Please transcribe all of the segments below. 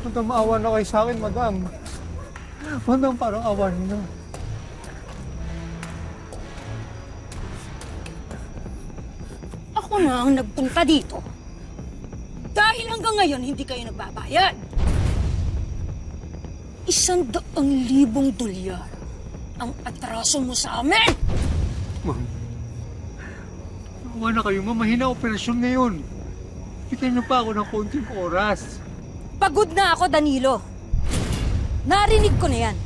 Madam, maawa na kayo sa akin, madam. Madam, parang awa niyo na. Ako na ang nagpunta dito. Dahil hanggang ngayon, hindi kayo nagbabayad. 100,000 dolyar ang atraso mo sa amin! Ma'am, awa na kayo, ma'am. Mahina operasyon ngayon. Bigyan niyo pa ako ng konting oras. Pagod na ako, Danilo. Narinig ko na yan.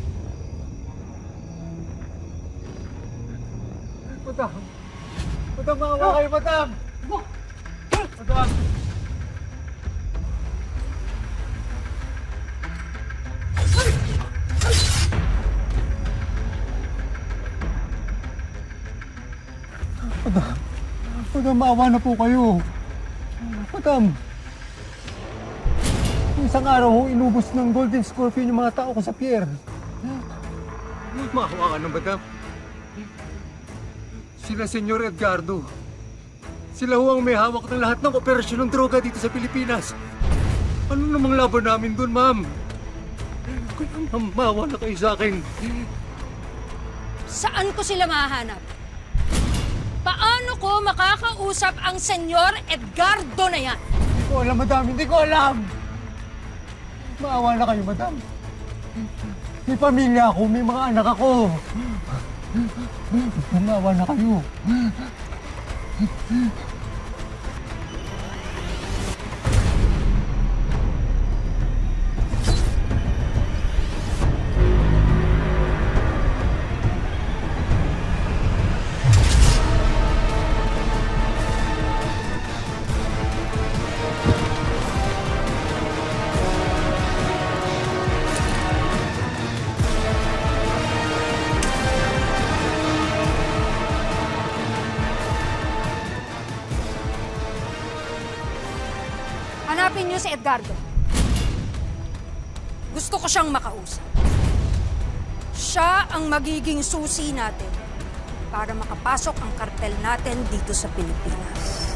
Madam! Madam, maawa kayo, madam! Madam! Madam! Madam, maawa na po kayo. Madam! Isang araw ho, inubos ng Golden Scorpion yung mga tao ko sa pier. Maawa ka na, madam. Sila Senyor Edgardo. Sila ho ang may hawak ng lahat ng operasyon ng droga dito sa Pilipinas. Ano namang laban namin doon, ma'am? Kaya ma'am, maawa na kayo sa akin. Saan ko sila mahahanap? Paano ko makakausap ang Senyor Edgardo na yan? Hindi ko alam, madam. Hindi ko alam. Maawa na kayo, madam. May pamilya ako. May mga anak ako. Maawa na kayo. Hanapin niyo si Edgardo. Gusto ko siyang makausap. Siya ang magiging susi natin para makapasok ang kartel natin dito sa Pilipinas.